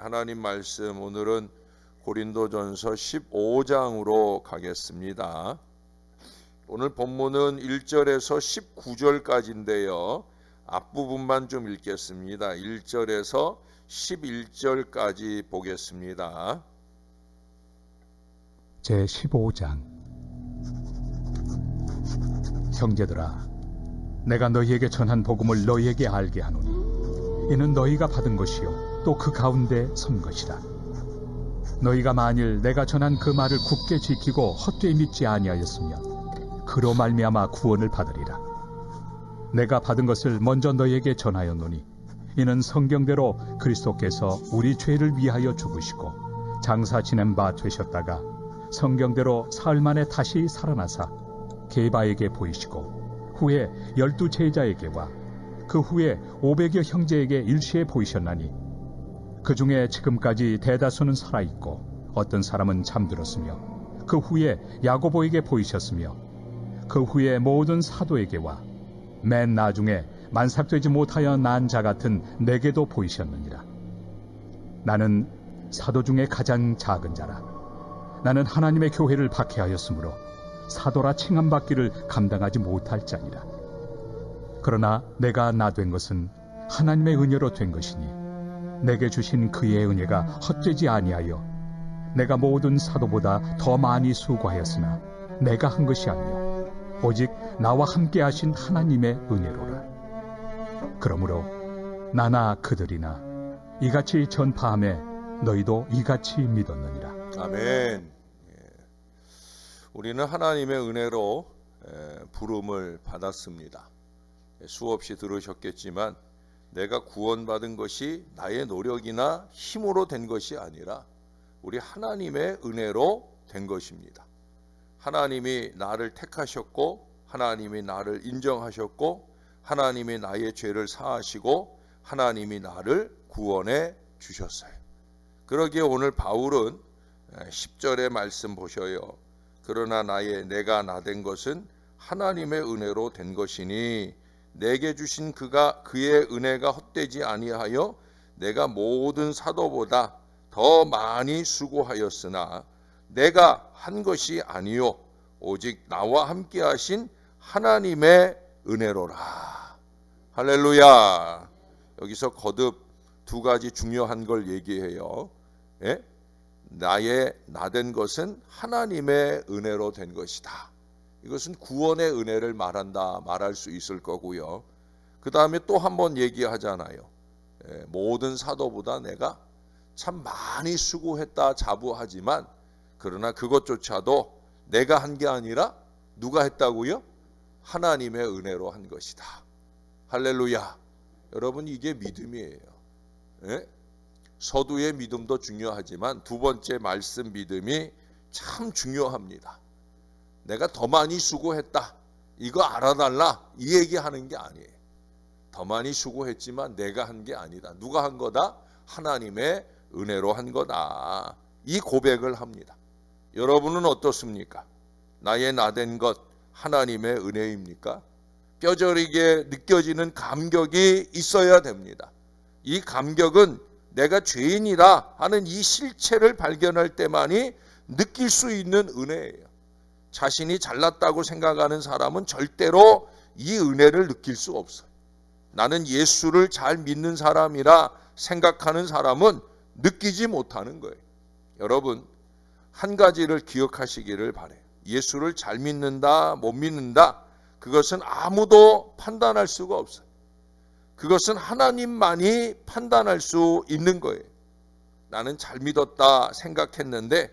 하나님 말씀 오늘은 고린도전서 15장으로 가겠습니다. 오늘 본문은 1절에서 19절까지인데요. 앞부분만 좀 읽겠습니다. 1절에서 11절까지 보겠습니다. 제15장. 형제들아, 내가 너희에게 전한 복음을 너희에게 알게 하노니 이는 너희가 받은 것이요 또 그 가운데 선 것이라. 너희가 만일 내가 전한 그 말을 굳게 지키고 헛되이 믿지 아니하였으면 그로 말미암아 구원을 받으리라. 내가 받은 것을 먼저 너희에게 전하였노니 이는 성경대로 그리스도께서 우리 죄를 위하여 죽으시고 장사 지낸 바 되셨다가 성경대로 사흘 만에 다시 살아나사 게바에게 보이시고 후에 12 제자에게와 그 후에 500여 형제에게 일시에 보이셨나니 그 중에 지금까지 대다수는 살아있고 어떤 사람은 잠들었으며 그 후에 야고보에게 보이셨으며 그 후에 모든 사도에게와 맨 나중에 만삭되지 못하여 난 자 같은 내게도 보이셨느니라. 나는 사도 중에 가장 작은 자라. 나는 하나님의 교회를 박해하였으므로 사도라 칭함받기를 감당하지 못할 자니라. 그러나 내가 나 된 것은 하나님의 은혜로 된 것이니 내게 주신 그의 은혜가 헛되지 아니하여 내가 모든 사도보다 더 많이 수고하였으나 내가 한 것이 아니요 오직 나와 함께 하신 하나님의 은혜로라. 그러므로 나나 그들이나 이같이 전파함에 너희도 이같이 믿었느니라. 아멘. 우리는 하나님의 은혜로 부름을 받았습니다. 수없이 들으셨겠지만 내가 구원받은 것이 나의 노력이나 힘으로 된 것이 아니라 우리 하나님의 은혜로 된 것입니다. 하나님이 나를 택하셨고 하나님이 나를 인정하셨고 하나님이 나의 죄를 사하시고 하나님이 나를 구원해 주셨어요. 그러기에 오늘 바울은 10절의 말씀 보셔요. 그러나 내가 나 된 것은 하나님의 은혜로 된 것이니 내게 주신 그의 은혜가 헛되지 아니하여 내가 모든 사도보다 더 많이 수고하였으나 내가 한 것이 아니요 오직 나와 함께 하신 하나님의 은혜로라. 할렐루야. 여기서 거듭 두 가지 중요한 걸 얘기해요. 나 된 것은 하나님의 은혜로 된 것이다. 이것은 구원의 은혜를 말할 수 있을 거고요. 그 다음에 또 한 번 얘기하잖아요. 모든 사도보다 내가 참 많이 수고했다 자부하지만 그러나 그것조차도 내가 한 게 아니라 누가 했다고요? 하나님의 은혜로 한 것이다. 할렐루야. 여러분, 이게 믿음이에요. 서두의 믿음도 중요하지만 두 번째 말씀 믿음이 참 중요합니다. 내가 더 많이 수고했다, 이거 알아달라, 이 얘기하는 게 아니에요. 더 많이 수고했지만 내가 한 게 아니다. 누가 한 거다? 하나님의 은혜로 한 거다. 이 고백을 합니다. 여러분은 어떻습니까? 나의 나 된 것 하나님의 은혜입니까? 뼈저리게 느껴지는 감격이 있어야 됩니다. 이 감격은 내가 죄인이라 하는 이 실체를 발견할 때만이 느낄 수 있는 은혜예요. 자신이 잘났다고 생각하는 사람은 절대로 이 은혜를 느낄 수 없어요. 나는 예수를 잘 믿는 사람이라 생각하는 사람은 느끼지 못하는 거예요. 여러분, 한 가지를 기억하시기를 바라요. 예수를 잘 믿는다, 못 믿는다, 그것은 아무도 판단할 수가 없어요. 그것은 하나님만이 판단할 수 있는 거예요. 나는 잘 믿었다 생각했는데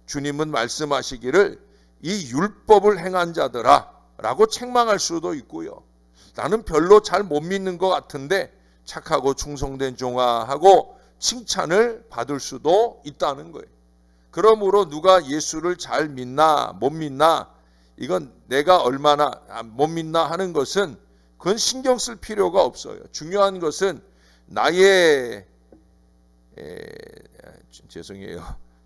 주님은 말씀하시기를 이 율법을 행한 자들아 라고 책망할 수도 있고요. 나는 별로 잘 못 믿는 것 같은데 착하고 충성된 종아 하고 칭찬을 받을 수도 있다는 거예요. 그러므로 누가 예수를 잘 믿나 못 믿나, 이건 내가 얼마나 못 믿나 하는 것은 그건 신경 쓸 필요가 없어요. 중요한 것은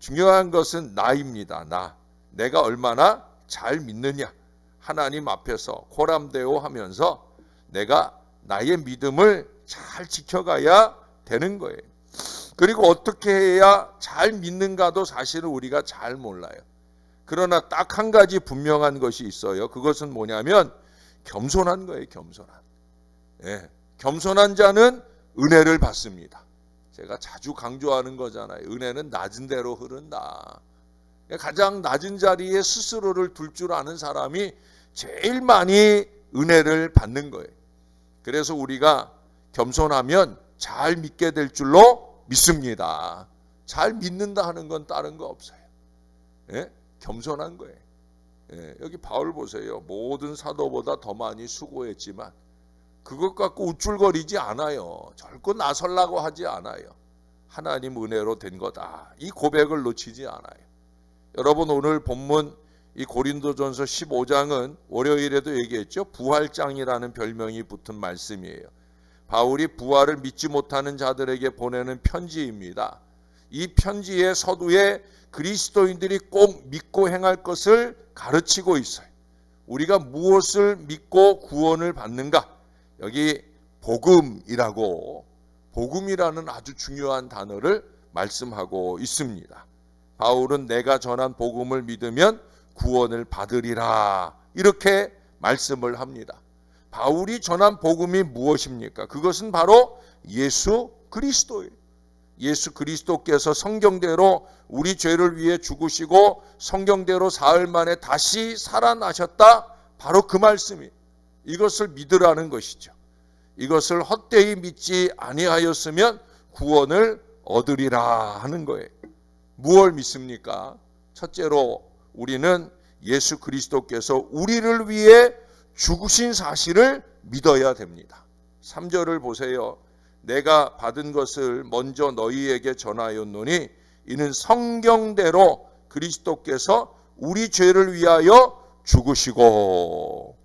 중요한 것은 나입니다. 내가 얼마나 잘 믿느냐. 하나님 앞에서 코람데오 하면서 내가 나의 믿음을 잘 지켜가야 되는 거예요. 그리고 어떻게 해야 잘 믿는가도 사실은 우리가 잘 몰라요. 그러나 딱 한 가지 분명한 것이 있어요. 그것은 뭐냐면 겸손한 거예요. 겸손한. 예, 겸손한 자는 은혜를 받습니다. 제가 자주 강조하는 거잖아요. 은혜는 낮은 대로 흐른다. 가장 낮은 자리에 스스로를 둘 줄 아는 사람이 제일 많이 은혜를 받는 거예요. 그래서 우리가 겸손하면 잘 믿게 될 줄로 믿습니다. 잘 믿는다 하는 건 다른 거 없어요. 예? 겸손한 거예요. 예, 여기 바울 보세요. 모든 사도보다 더 많이 수고했지만 그것 갖고 우쭐거리지 않아요. 절코 나설라고 하지 않아요. 하나님 은혜로 된 거다. 이 고백을 놓치지 않아요. 여러분, 오늘 본문 이 고린도전서 15장은 월요일에도 얘기했죠. 부활장이라는 별명이 붙은 말씀이에요. 바울이 부활을 믿지 못하는 자들에게 보내는 편지입니다. 이 편지의 서두에 그리스도인들이 꼭 믿고 행할 것을 가르치고 있어요. 우리가 무엇을 믿고 구원을 받는가? 여기 복음이라는 아주 중요한 단어를 말씀하고 있습니다. 바울은 내가 전한 복음을 믿으면 구원을 받으리라 이렇게 말씀을 합니다. 바울이 전한 복음이 무엇입니까? 그것은 바로 예수 그리스도예요. 예수 그리스도께서 성경대로 우리 죄를 위해 죽으시고 성경대로 사흘 만에 다시 살아나셨다. 바로 그 말씀이에요. 이것을 믿으라는 것이죠. 이것을 헛되이 믿지 아니하였으면 구원을 얻으리라 하는 거예요. 무엇을 믿습니까? 첫째로 우리는 예수 그리스도께서 우리를 위해 죽으신 사실을 믿어야 됩니다. 3절을 보세요. 내가 받은 것을 먼저 너희에게 전하였노니 이는 성경대로 그리스도께서 우리 죄를 위하여 죽으시고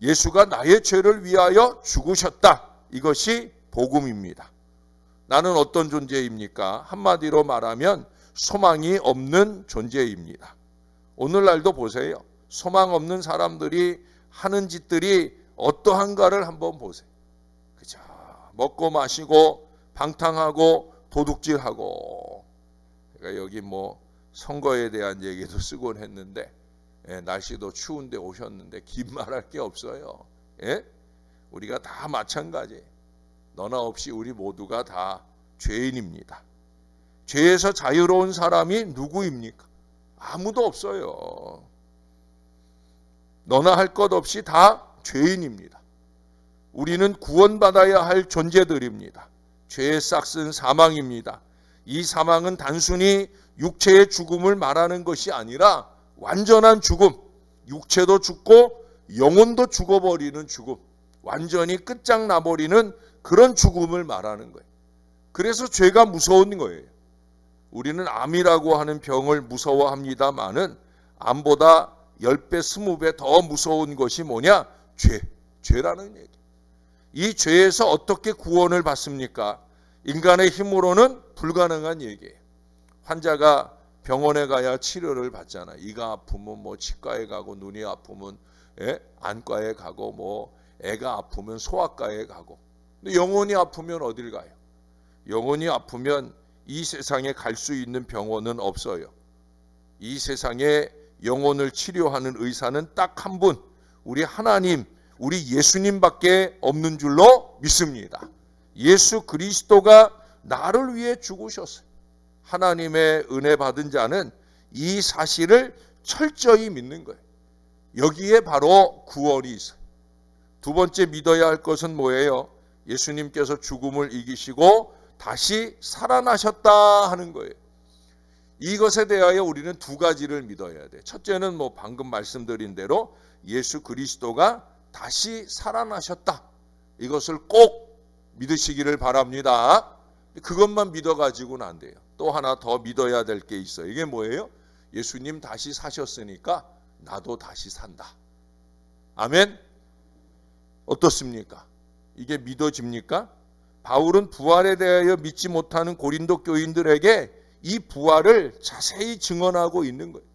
예수가 나의 죄를 위하여 죽으셨다. 이것이 복음입니다. 나는 어떤 존재입니까? 한마디로 말하면 소망이 없는 존재입니다. 오늘날도 보세요. 소망 없는 사람들이 하는 짓들이 어떠한가를 한번 보세요. 그죠? 먹고 마시고 방탕하고 도둑질하고. 그러니까 여기 뭐 선거에 대한 얘기도 쓰곤 했는데 날씨도 추운데 오셨는데 긴 말할 게 없어요. 예? 우리가 다 마찬가지. 너나 없이 우리 모두가 다 죄인입니다. 죄에서 자유로운 사람이 누구입니까? 아무도 없어요. 너나 할 것 없이 다 죄인입니다. 우리는 구원받아야 할 존재들입니다. 죄의 싹은 사망입니다. 이 사망은 단순히 육체의 죽음을 말하는 것이 아니라 완전한 죽음, 육체도 죽고 영혼도 죽어버리는 죽음, 완전히 끝장나버리는 그런 죽음을 말하는 거예요. 그래서 죄가 무서운 거예요. 우리는 암이라고 하는 병을 무서워합니다마는 암보다 10배, 20배 더 무서운 것이 뭐냐? 죄라는 얘기. 이 죄에서 어떻게 구원을 받습니까? 인간의 힘으로는 불가능한 얘기예요. 환자가 병원에 가야 치료를 받잖아요. 이가 아프면 뭐 치과에 가고, 눈이 아프면 안과에 가고, 뭐 애가 아프면 소아과에 가고. 근데 영혼이 아프면 어딜 가요? 영혼이 아프면 이 세상에 갈 수 있는 병원은 없어요. 이 세상에 영혼을 치료하는 의사는 딱 한 분, 우리 하나님, 우리 예수님밖에 없는 줄로 믿습니다. 예수 그리스도가 나를 위해 죽으셨어요. 하나님의 은혜 받은 자는 이 사실을 철저히 믿는 거예요. 여기에 바로 구원이 있어요. 두 번째 믿어야 할 것은 뭐예요? 예수님께서 죽음을 이기시고 다시 살아나셨다 하는 거예요. 이것에 대하여 우리는 두 가지를 믿어야 돼. 첫째는 뭐 방금 말씀드린 대로 예수 그리스도가 다시 살아나셨다. 이것을 꼭 믿으시기를 바랍니다. 그것만 믿어가지고는 안 돼요. 또 하나 더 믿어야 될 게 있어요. 이게 뭐예요? 예수님 다시 사셨으니까 나도 다시 산다. 아멘? 어떻습니까? 이게 믿어집니까? 바울은 부활에 대하여 믿지 못하는 고린도 교인들에게 이 부활을 자세히 증언하고 있는 거예요.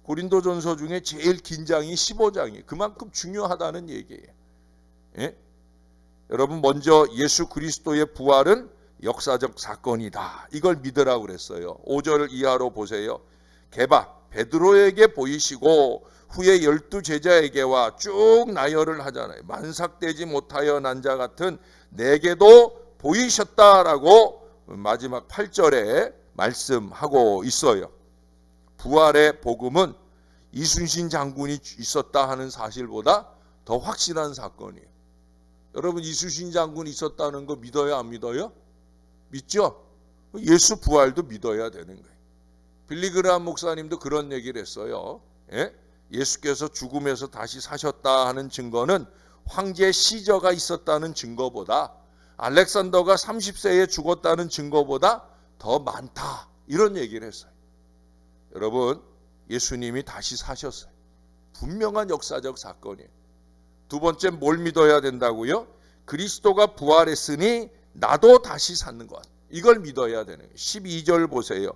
고린도전서 중에 제일 긴 장이 15장이에요. 그만큼 중요하다는 얘기예요. 예? 여러분, 먼저 예수 그리스도의 부활은 역사적 사건이다. 이걸 믿으라고 그랬어요. 5절 이하로 보세요. 게바 베드로에게 보이시고 후에 12제자에게와 쭉 나열을 하잖아요. 만삭되지 못하여 난 자 같은 내게도 보이셨다라고 마지막 8절에 말씀하고 있어요. 부활의 복음은 이순신 장군이 있었다 하는 사실보다 더 확실한 사건이에요. 여러분, 이순신 장군이 있었다는 거 믿어요, 안 믿어요? 믿죠? 예수 부활도 믿어야 되는 거예요. 빌리그레함 목사님도 그런 얘기를 했어요. 예수께서 죽음에서 다시 사셨다 하는 증거는 황제 시저가 있었다는 증거보다, 알렉산더가 30세에 죽었다는 증거보다 더 많다, 이런 얘기를 했어요. 여러분, 예수님이 다시 사셨어요. 분명한 역사적 사건이에요. 두 번째, 뭘 믿어야 된다고요? 그리스도가 부활했으니 나도 다시 사는 것, 이걸 믿어야 되는 거예요. 12절 보세요.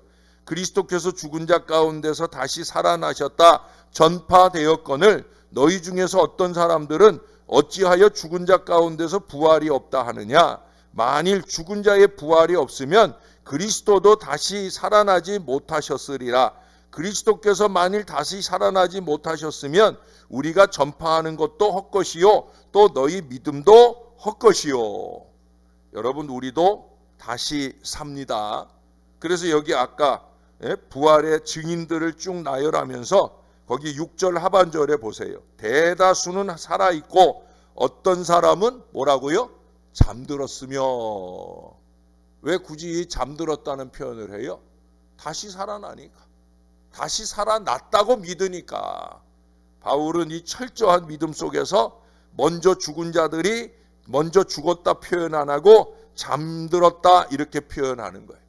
그리스도께서 죽은 자 가운데서 다시 살아나셨다 전파되었거늘 너희 중에서 어떤 사람들은 어찌하여 죽은 자 가운데서 부활이 없다 하느냐. 만일 죽은 자의 부활이 없으면 그리스도도 다시 살아나지 못하셨으리라. 그리스도께서 만일 다시 살아나지 못하셨으면 우리가 전파하는 것도 헛것이요 또 너희 믿음도 헛것이요. 여러분, 우리도 다시 삽니다. 그래서 여기 아까 부활의 증인들을 쭉 나열하면서 거기 6절 하반절에 보세요. 대다수는 살아있고 어떤 사람은 뭐라고요? 잠들었으며. 왜 굳이 잠들었다는 표현을 해요? 다시 살아나니까. 다시 살아났다고 믿으니까. 바울은 이 철저한 믿음 속에서 먼저 죽은 자들이 먼저 죽었다 표현 안 하고 잠들었다 이렇게 표현하는 거예요.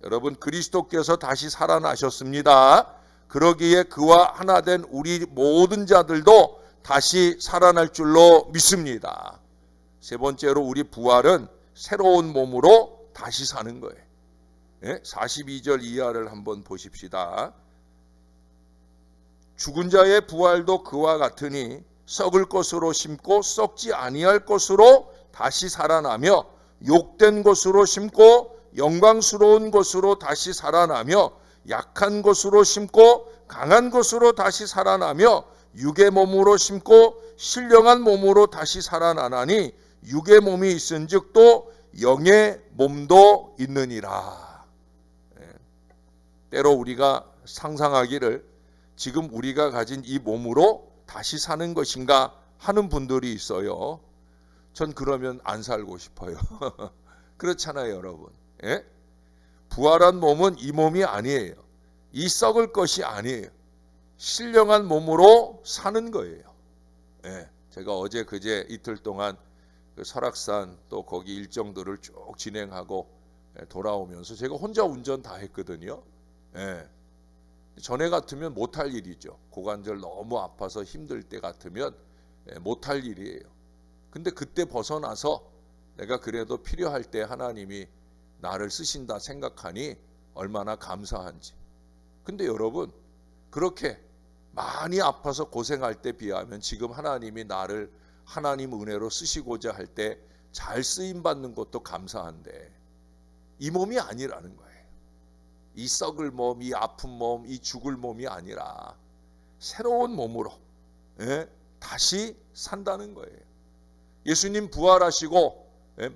여러분, 그리스도께서 다시 살아나셨습니다. 그러기에 그와 하나 된 우리 모든 자들도 다시 살아날 줄로 믿습니다. 세 번째로, 우리 부활은 새로운 몸으로 다시 사는 거예요. 42절 이하를 한번 보십시다. 죽은 자의 부활도 그와 같으니 썩을 것으로 심고 썩지 아니할 것으로 다시 살아나며, 욕된 것으로 심고 영광스러운 것으로 다시 살아나며, 약한 것으로 심고 강한 것으로 다시 살아나며, 육의 몸으로 심고 신령한 몸으로 다시 살아나나니 육의 몸이 있은즉 또 영의 몸도 있느니라. 때로 우리가 상상하기를 지금 우리가 가진 이 몸으로 다시 사는 것인가 하는 분들이 있어요. 전 그러면 안 살고 싶어요. 그렇잖아요, 여러분. 부활한 몸은 이 몸이 아니에요. 이 썩을 것이 아니에요. 신령한 몸으로 사는 거예요. 제가 어제 그제 이틀 동안 그 설악산 또 거기 일정들을 쭉 진행하고 돌아오면서 제가 혼자 운전 다 했거든요. 전에 같으면 못할 일이죠. 고관절 너무 아파서 힘들 때 같으면 못할 일이에요. 근데 그때 벗어나서 내가 그래도 필요할 때 하나님이 나를 쓰신다 생각하니 얼마나 감사한지. 근데 여러분, 그렇게 많이 아파서 고생할 때 비하면 지금 하나님이 나를 하나님 은혜로 쓰시고자 할 때 잘 쓰임 받는 것도 감사한데 이 몸이 아니라는 거예요. 이 썩을 몸, 이 아픈 몸, 이 죽을 몸이 아니라 새로운 몸으로 다시 산다는 거예요. 예수님 부활하시고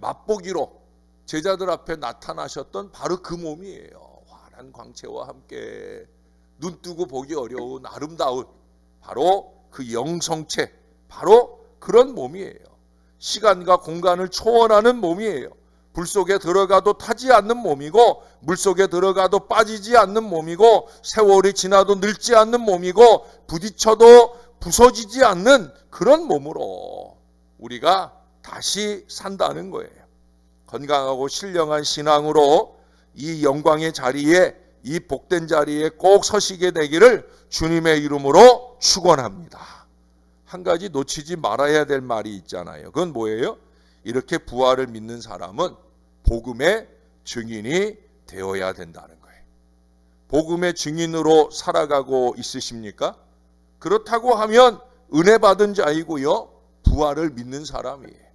맛보기로 제자들 앞에 나타나셨던 바로 그 몸이에요. 환한 광채와 함께 눈 뜨고 보기 어려운 아름다운 바로 그 영성체, 바로 그런 몸이에요. 시간과 공간을 초월하는 몸이에요. 불 속에 들어가도 타지 않는 몸이고 물 속에 들어가도 빠지지 않는 몸이고 세월이 지나도 늙지 않는 몸이고 부딪혀도 부서지지 않는 그런 몸으로 우리가 다시 산다는 거예요. 건강하고 신령한 신앙으로 이 영광의 자리에, 이 복된 자리에 꼭 서시게 되기를 주님의 이름으로 축원합니다. 한 가지 놓치지 말아야 될 말이 있잖아요. 그건 뭐예요? 이렇게 부활을 믿는 사람은 복음의 증인이 되어야 된다는 거예요. 복음의 증인으로 살아가고 있으십니까? 그렇다고 하면 은혜 받은 자이고요, 부활을 믿는 사람이에요.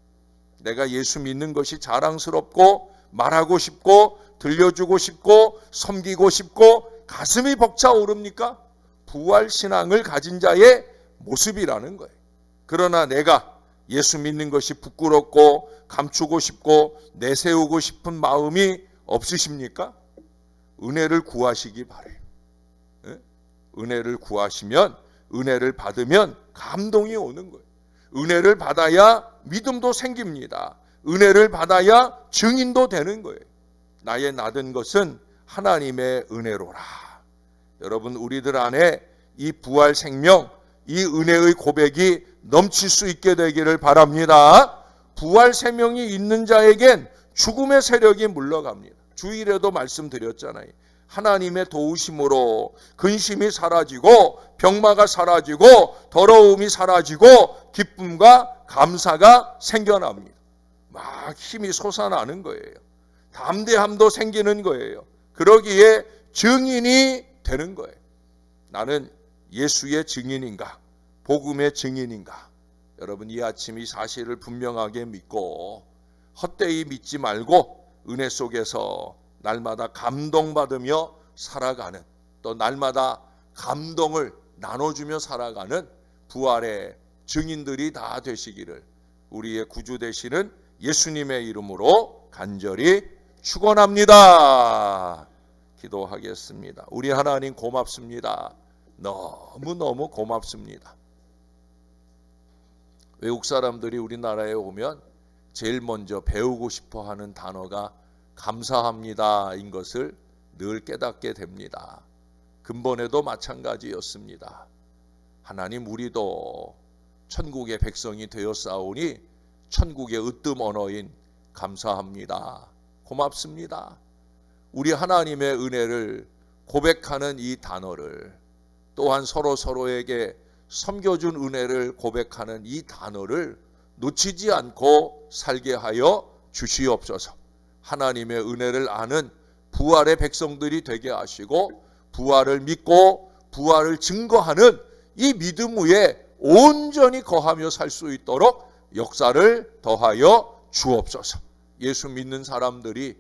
내가 예수 믿는 것이 자랑스럽고 말하고 싶고 들려주고 싶고 섬기고 싶고 가슴이 벅차오릅니까? 부활신앙을 가진 자의 모습이라는 거예요. 그러나 내가 예수 믿는 것이 부끄럽고 감추고 싶고 내세우고 싶은 마음이 없으십니까? 은혜를 구하시기 바라요. 은혜를 구하시면, 은혜를 받으면 감동이 오는 거예요. 은혜를 받아야 믿음도 생깁니다. 은혜를 받아야 증인도 되는 거예요. 나의 나된 것은 하나님의 은혜로라. 여러분, 우리들 안에 이 부활 생명, 이 은혜의 고백이 넘칠 수 있게 되기를 바랍니다. 부활 생명이 있는 자에겐 죽음의 세력이 물러갑니다. 주일에도 말씀드렸잖아요. 하나님의 도우심으로 근심이 사라지고 병마가 사라지고 더러움이 사라지고 기쁨과 감사가 생겨납니다. 막 힘이 솟아나는 거예요. 담대함도 생기는 거예요. 그러기에 증인이 되는 거예요. 나는 예수의 증인인가? 복음의 증인인가? 여러분, 이 아침 이 사실을 분명하게 믿고 헛되이 믿지 말고 은혜 속에서 날마다 감동받으며 살아가는, 또 날마다 감동을 나눠주며 살아가는 부활의 증인들이 다 되시기를 우리의 구주 되시는 예수님의 이름으로 간절히 축원합니다. 기도하겠습니다. 우리 하나님 고맙습니다. 너무너무 고맙습니다. 외국 사람들이 우리나라에 오면 제일 먼저 배우고 싶어 하는 단어가 감사합니다인 것을 늘 깨닫게 됩니다. 근본에도 마찬가지였습니다. 하나님, 우리도 천국의 백성이 되었사오니 천국의 으뜸 언어인 감사합니다. 고맙습니다. 우리 하나님의 은혜를 고백하는 이 단어를, 또한 서로에게 섬겨준 은혜를 고백하는 이 단어를 놓치지 않고 살게 하여 주시옵소서. 하나님의 은혜를 아는 부활의 백성들이 되게 하시고 부활을 믿고 부활을 증거하는 이 믿음 위에 온전히 거하며 살 수 있도록 역사를 더하여 주옵소서. 예수 믿는 사람들이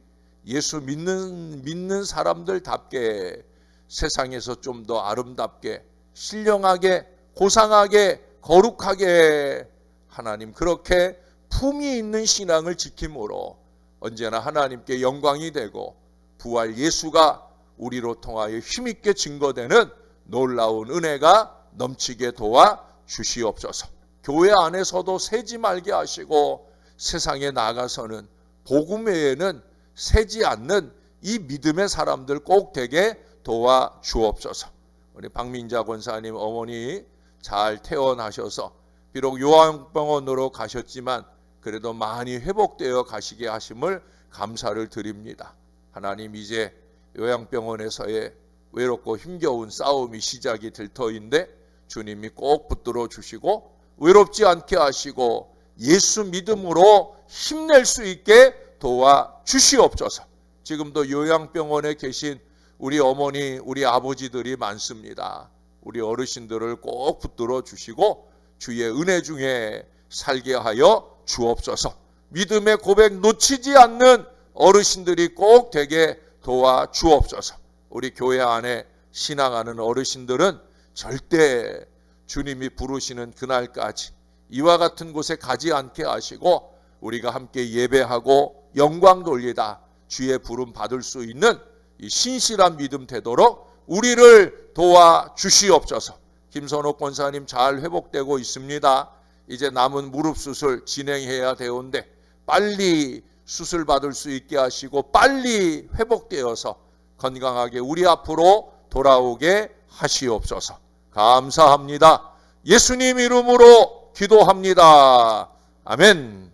예수 믿는 사람들답게 세상에서 좀 더 아름답게, 신령하게, 고상하게, 거룩하게 하나님, 그렇게 품위 있는 신앙을 지킴으로 언제나 하나님께 영광이 되고 부활 예수가 우리로 통하여 힘있게 증거되는 놀라운 은혜가 넘치게 도와 주시옵소서. 교회 안에서도 새지 말게 하시고 세상에 나가서는 복음 외에는 새지 않는 이 믿음의 사람들 꼭 되게 도와 주옵소서. 우리 박민자 권사님 어머니 잘 퇴원하셔서 비록 요양병원으로 가셨지만 그래도 많이 회복되어 가시게 하심을 감사를 드립니다. 하나님, 이제 요양병원에서의 외롭고 힘겨운 싸움이 시작이 될 터인데 주님이 꼭 붙들어 주시고 외롭지 않게 하시고 예수 믿음으로 힘낼 수 있게 도와 주시옵소서. 지금도 요양병원에 계신 우리 어머니, 우리 아버지들이 많습니다. 우리 어르신들을 꼭 붙들어 주시고 주의 은혜 중에 살게 하여 주옵소서. 믿음의 고백 놓치지 않는 어르신들이 꼭 되게 도와 주옵소서. 우리 교회 안에 신앙하는 어르신들은 절대 주님이 부르시는 그날까지 이와 같은 곳에 가지 않게 하시고 우리가 함께 예배하고 영광 돌리다 주의 부름 받을 수 있는 이 신실한 믿음 되도록 우리를 도와 주시옵소서. 김선옥 권사님 잘 회복되고 있습니다. 이제 남은 무릎 수술 진행해야 되는데 빨리 수술 받을 수 있게 하시고 빨리 회복되어서 건강하게 우리 앞으로 돌아오게 하시옵소서. 감사합니다. 예수님 이름으로 기도합니다. 아멘.